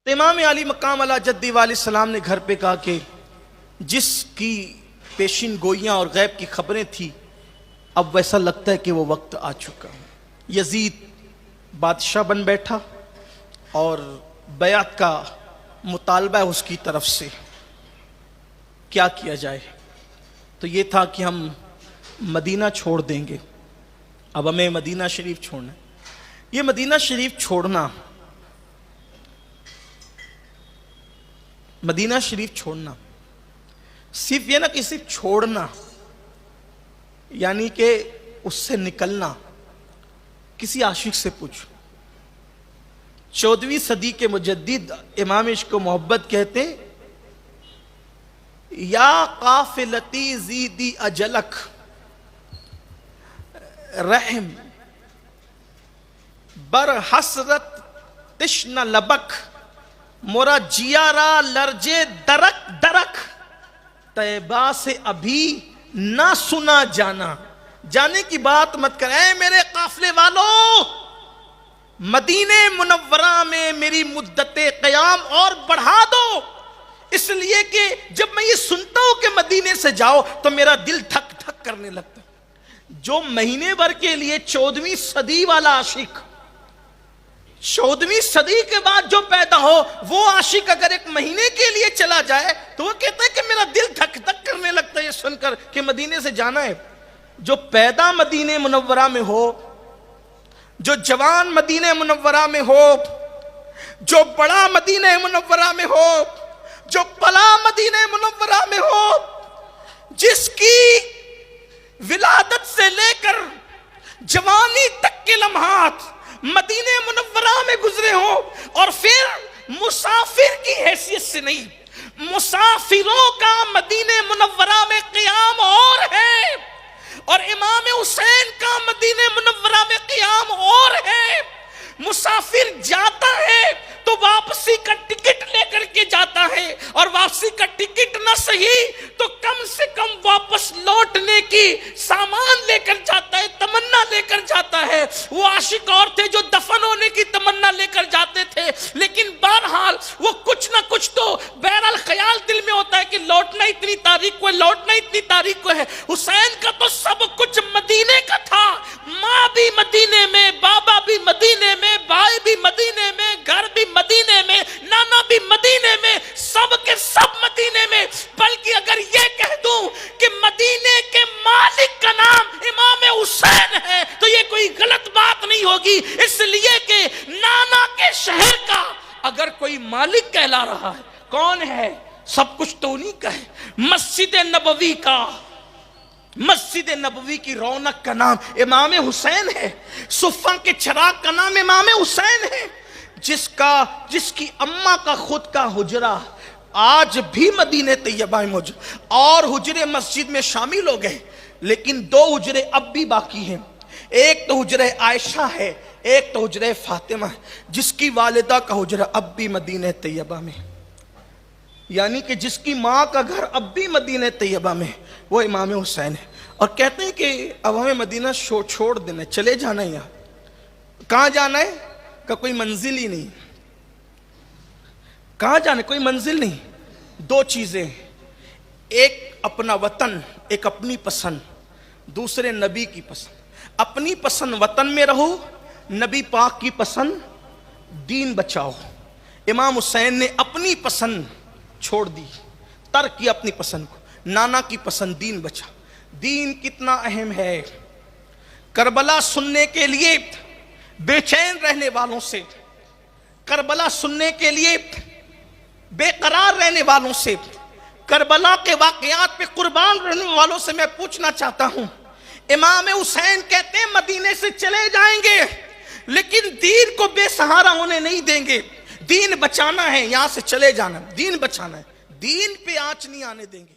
तो इमाम अली मकाम अला जद्दी वाले सलाम ने घर पे कहा कि जिसकी पेशिन गोइयाँ और गैब की खबरें थी, अब वैसा लगता है कि वो वक्त आ चुका है। यजीद बादशाह बन बैठा और बैअत का मुतालबा है उसकी तरफ से। क्या किया जाए? तो ये था कि हम मदीना छोड़ देंगे, अब हमें मदीना शरीफ छोड़ना है। ये मदीना शरीफ छोड़ना, मदीना शरीफ छोड़ना सिर्फ ये ना कि सिर्फ छोड़ना, यानी कि उससे निकलना। किसी आशिक से पूछो, 14वीं सदी के मुजद्दिद इमाम इश्क व मोहब्बत कहते हैं, या काफिलती जीदी अजलक रहम बर हसरत तिश्न लबक मोरा जियारा लर्जे दरक दरक तैबा से अभी ना सुना जाना। जाने की बात मत कर। ऐ मेरे काफिले वालों, मदीने मुनव्वरा में मेरी मुद्दते क़याम और बढ़ा दो, इसलिए कि जब मैं ये सुनता हूं कि मदीने से जाओ तो मेरा दिल धक धक करने लगता है। जो महीने भर के लिए 14वीं सदी वाला आशिक, 14वीं सदी के बाद जो पैदा हो, वो आशिक अगर एक महीने के लिए चला जाए तो वो कहता है कि मेरा दिल धक धक करने लगता है ये सुनकर कि मदीने से जाना है। जो पैदा मदीने मुनव्वरा में हो, जो जवान मदीने मुनव्वरा में हो, जो बड़ा मदीने मुनव्वरा में हो, जो पला मदीने मुनव्वरा में हो, जिसकी विलादत से लेकर जवानी तक के लम्हात मदीने मुनव्वरा में गुजरे हो, और फिर मुसाफिर की हैसियत से नहीं, मुसाफिरों का मदीने मुनव्वरा में क़याम और है, और इमाम हुसैन का मदीने मुनव्वरा में क़याम और है। मुसाफिर जाता है तो वापसी का टिकट लेकर के जाता है, और वापसी का टिकट ना सही तो कम से कम वापस लौटने की सामान लेकर जाता है, तमन्ना लेकर जाता है। वो आशिक और थे जो दफन होने की तमन्ना लेकर जाते थे, लेकिन बहरहाल वो कुछ ना कुछ तो बहरहाल ख्याल दिल में होता है कि लौटना इतनी तारीख को है, लौटना इतनी तारीख को है। हुसैन का तो सब कुछ मदीने का था, माँ भी मदीने में, बाबा भी मदीने में, भाई भी मदीने में, घर भी मदीने में, नाना भी मदीने में, सब के सब मदीने में। बल्कि अगर ये कह दूं कि मदीने के मालिक का नाम इमाम हुसैन है तो ये कोई गलत बात नहीं होगी, इसलिए कि नाना के शहर का अगर कोई मालिक कहला रहा है, कौन है? सब कुछ तो उन्हीं का है। मस्जिद नबवी का, मस्जिद नबवी की रौनक का नाम इमाम हुसैन है, सुफ़ा के चिराग का नाम इमाम हुसैन है, जिसकी अम्मा का खुद का हुजरा आज भी मदीने तैयबा में मौजूद, और हुजरे मस्जिद में शामिल हो गए, लेकिन 2 हुजरे अब भी बाकी हैं। एक तो हुजरे आयशा है, एक तो हुजरे फातिमा है, जिसकी वालिदा का हुजरा अब भी मदीने तैयबा में, यानी कि जिसकी माँ का घर अब भी मदीने तैयबा में, वो इमाम हुसैन है। और कहते हैं कि अब हमें मदीना छोड़ देना, चले जाना है। यहाँ कहाँ जाना है? का कोई मंजिल ही नहीं। कहाँ जाना? कोई मंजिल नहीं। 2 चीजें, एक अपना वतन, एक अपनी पसंद, दूसरे नबी की पसंद। अपनी पसंद वतन में रहो, नबी पाक की पसंद दीन बचाओ। इमाम हुसैन ने अपनी पसंद छोड़ दी, तर्क किया अपनी पसंद को, नाना की पसंद दीन बचा। दीन कितना अहम है। करबला सुनने के लिए बेचैन रहने वालों से, करबला सुनने के लिए बेकरार रहने वालों से, करबला के वाकयात पे कुर्बान रहने वालों से मैं पूछना चाहता हूं, इमाम हुसैन कहते हैं मदीने से चले जाएंगे, लेकिन दीन को बेसहारा होने नहीं देंगे। दीन बचाना है, यहां से चले जाना, दीन बचाना है, दीन पे आंच नहीं आने देंगे।